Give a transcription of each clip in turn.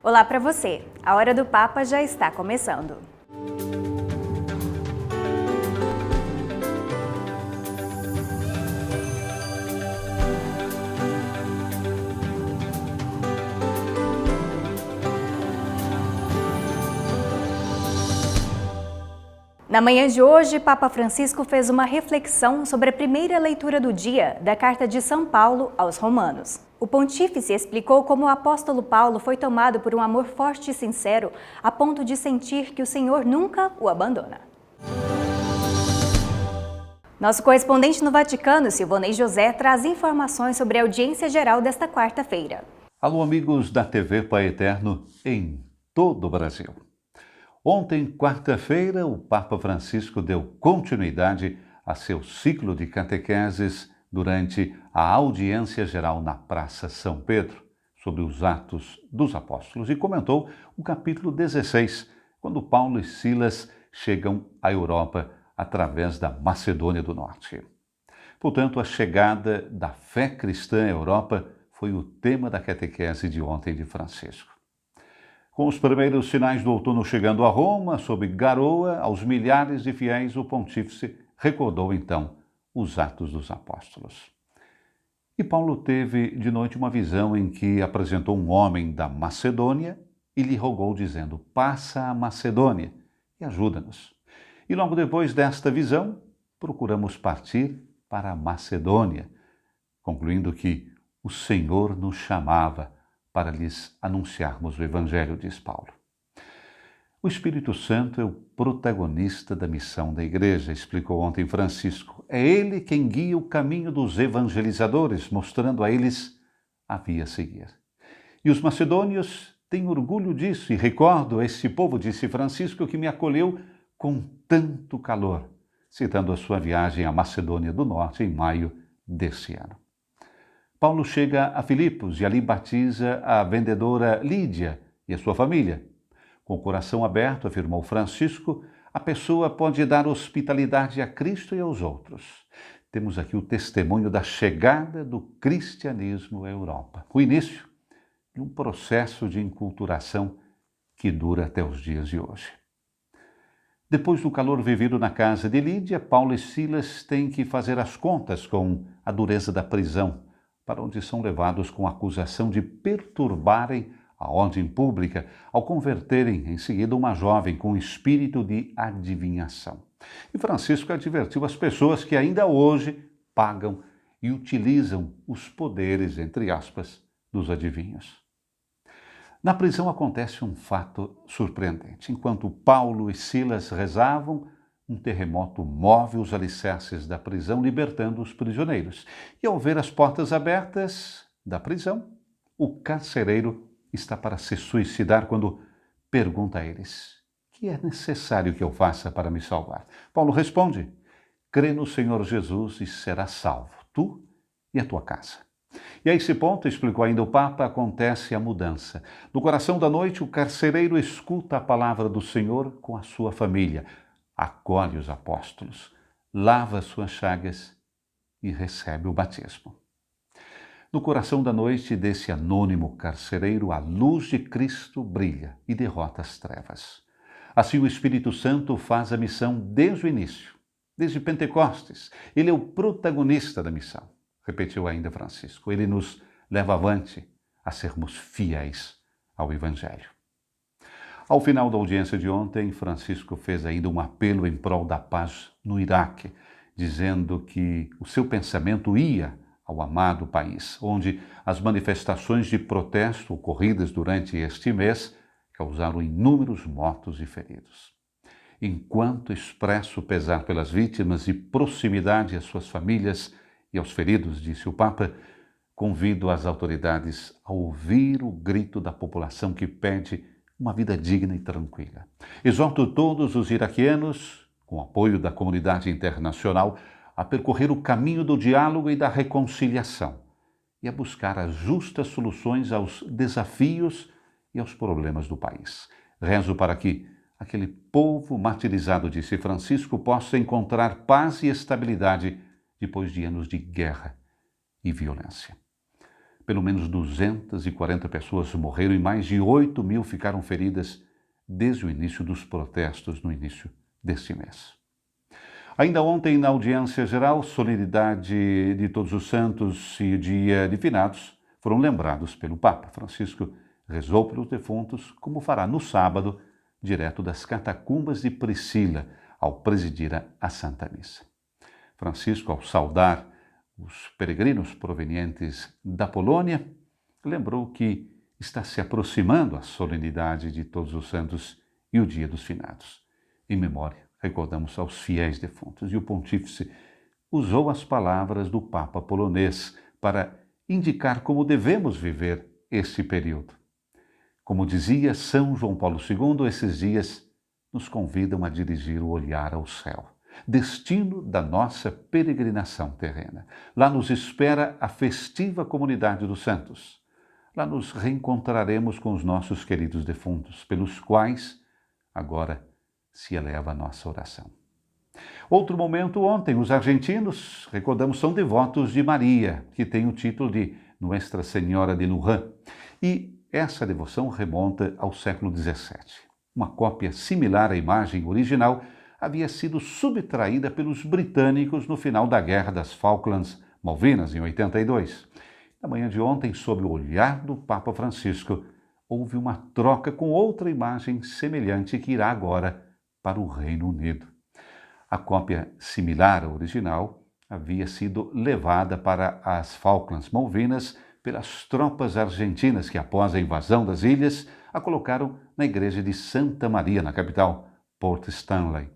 Olá para você! A Hora do Papa já está começando. Na manhã de hoje, Papa Francisco fez uma reflexão sobre a primeira leitura do dia da Carta de São Paulo aos Romanos. O pontífice explicou como o apóstolo Paulo foi tomado por um amor forte e sincero, a ponto de sentir que o Senhor nunca o abandona. Nosso correspondente no Vaticano, Silvonei José, traz informações sobre a audiência geral desta quarta-feira. Alô, amigos da TV Pai Eterno em todo o Brasil. Ontem, quarta-feira, o Papa Francisco deu continuidade a seu ciclo de catequeses durante a audiência geral na Praça São Pedro, sobre os Atos dos Apóstolos, e comentou o capítulo 16, quando Paulo e Silas chegam à Europa através da Macedônia do Norte. Portanto, a chegada da fé cristã à Europa foi o tema da catequese de ontem de Francisco. Com os primeiros sinais do outono chegando a Roma, sob garoa, aos milhares de fiéis, o pontífice recordou então os Atos dos Apóstolos. E Paulo teve de noite uma visão em que apresentou um homem da Macedônia e lhe rogou dizendo: "Passa a Macedônia e ajuda-nos." E logo depois desta visão, procuramos partir para a Macedônia, concluindo que o Senhor nos chamava para lhes anunciarmos o Evangelho, diz Paulo. O Espírito Santo é o protagonista da missão da Igreja, explicou ontem Francisco. É ele quem guia o caminho dos evangelizadores, mostrando a eles a via a seguir. E os macedônios têm orgulho disso, e recordo esse povo, disse Francisco, que me acolheu com tanto calor, citando a sua viagem à Macedônia do Norte em maio desse ano. Paulo chega a Filipos e ali batiza a vendedora Lídia e a sua família. Com o coração aberto, afirmou Francisco, a pessoa pode dar hospitalidade a Cristo e aos outros. Temos aqui o testemunho da chegada do cristianismo à Europa, o início de um processo de enculturação que dura até os dias de hoje. Depois do calor vivido na casa de Lídia, Paulo e Silas têm que fazer as contas com a dureza da prisão, para onde são levados com a acusação de perturbarem a ordem pública ao converterem em seguida uma jovem com espírito de adivinhação. E Francisco advertiu as pessoas que ainda hoje pagam e utilizam os poderes, entre aspas, dos adivinhos. Na prisão acontece um fato surpreendente. Enquanto Paulo e Silas rezavam, um terremoto move os alicerces da prisão, libertando os prisioneiros. E ao ver as portas abertas da prisão, o carcereiro está para se suicidar quando pergunta a eles: "Que é necessário que eu faça para me salvar?" Paulo responde: "Crê no Senhor Jesus e serás salvo, tu e a tua casa." E a esse ponto, explicou ainda o Papa, acontece a mudança. No coração da noite, o carcereiro escuta a palavra do Senhor com a sua família, acolhe os apóstolos, lava suas chagas e recebe o batismo. No coração da noite desse anônimo carcereiro, a luz de Cristo brilha e derrota as trevas. Assim o Espírito Santo faz a missão desde o início, desde Pentecostes. Ele é o protagonista da missão, repetiu ainda Francisco. Ele nos leva avante a sermos fiéis ao Evangelho. Ao final da audiência de ontem, Francisco fez ainda um apelo em prol da paz no Iraque, dizendo que o seu pensamento ia ao amado país, onde as manifestações de protesto ocorridas durante este mês causaram inúmeros mortos e feridos. Enquanto expresso o pesar pelas vítimas e proximidade às suas famílias e aos feridos, disse o Papa, convido as autoridades a ouvir o grito da população que pede uma vida digna e tranquila. Exorto todos os iraquianos, com apoio da comunidade internacional, a percorrer o caminho do diálogo e da reconciliação e a buscar as justas soluções aos desafios e aos problemas do país. Rezo para que aquele povo martirizado, disse Francisco, possa encontrar paz e estabilidade depois de anos de guerra e violência. Pelo menos 240 pessoas morreram e mais de 8.000 ficaram feridas desde o início dos protestos no início deste mês. Ainda ontem, na audiência geral, solenidade de Todos os Santos e Dia de Finados foram lembrados pelo Papa. Francisco rezou pelos defuntos, como fará no sábado, direto das catacumbas de Priscila, ao presidir a Santa Missa. Francisco, ao saudar os peregrinos provenientes da Polônia, lembrou que está se aproximando a solenidade de Todos os Santos e o Dia dos Finados. Em memória, recordamos aos fiéis defuntos. E o pontífice usou as palavras do Papa polonês para indicar como devemos viver esse período. Como dizia São João Paulo II, esses dias nos convidam a dirigir o olhar ao céu, destino da nossa peregrinação terrena. Lá nos espera a festiva comunidade dos santos. Lá nos reencontraremos com os nossos queridos defuntos, pelos quais agora se eleva a nossa oração. Outro momento ontem, os argentinos, recordamos, são devotos de Maria, que tem o título de Nuestra Senhora de Luján. E essa devoção remonta ao século XVII. Uma cópia similar à imagem original havia sido subtraída pelos britânicos no final da Guerra das Falklands Malvinas, em 82. Na manhã de ontem, sob o olhar do Papa Francisco, houve uma troca com outra imagem semelhante que irá agora para o Reino Unido. A cópia similar à original havia sido levada para as Falklands Malvinas pelas tropas argentinas que, após a invasão das ilhas, a colocaram na igreja de Santa Maria, na capital, Port Stanley.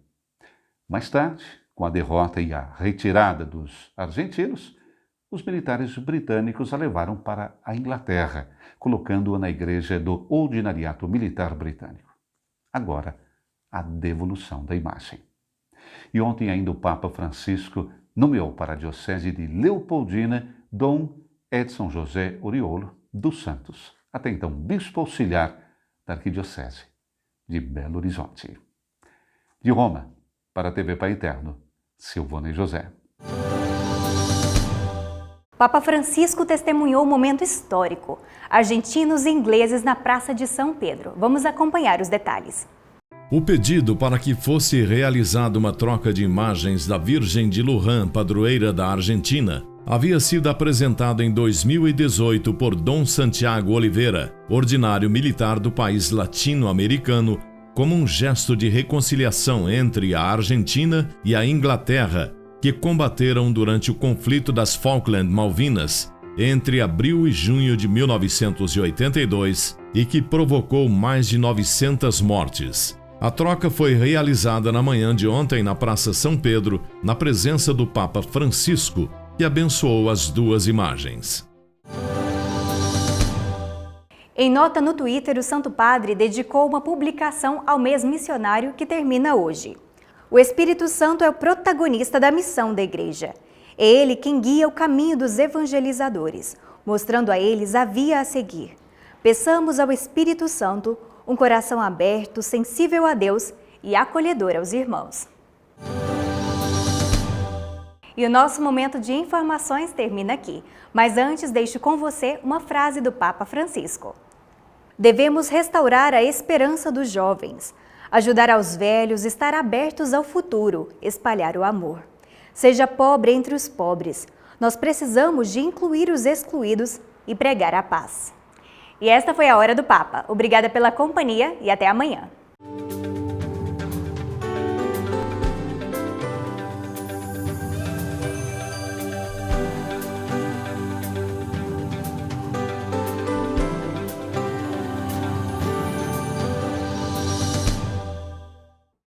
Mais tarde, com a derrota e a retirada dos argentinos, os militares britânicos a levaram para a Inglaterra, colocando-a na igreja do Ordinariato Militar Britânico. Agora, a devolução da imagem. E ontem ainda o Papa Francisco nomeou para a Diocese de Leopoldina Dom Edson José Oriolo dos Santos, até então bispo auxiliar da Arquidiocese de Belo Horizonte. De Roma, para a TV Pai Eterno, Silvana e José. Papa Francisco testemunhou um momento histórico. Argentinos e ingleses na Praça de São Pedro. Vamos acompanhar os detalhes. O pedido para que fosse realizada uma troca de imagens da Virgem de Luján, padroeira da Argentina, havia sido apresentado em 2018 por Dom Santiago Oliveira, ordinário militar do país latino-americano, como um gesto de reconciliação entre a Argentina e a Inglaterra, que combateram durante o conflito das Falkland Malvinas, entre abril e junho de 1982, e que provocou mais de 900 mortes. A troca foi realizada na manhã de ontem na Praça São Pedro, na presença do Papa Francisco, que abençoou as duas imagens. Em nota no Twitter, o Santo Padre dedicou uma publicação ao mês missionário que termina hoje. O Espírito Santo é o protagonista da missão da Igreja. É ele quem guia o caminho dos evangelizadores, mostrando a eles a via a seguir. Peçamos ao Espírito Santo um coração aberto, sensível a Deus e acolhedor aos irmãos. E o nosso momento de informações termina aqui. Mas antes, deixo com você uma frase do Papa Francisco. Devemos restaurar a esperança dos jovens, ajudar aos velhos, estar abertos ao futuro, espalhar o amor. Seja pobre entre os pobres. Nós precisamos de incluir os excluídos e pregar a paz. E esta foi a Hora do Papa. Obrigada pela companhia e até amanhã.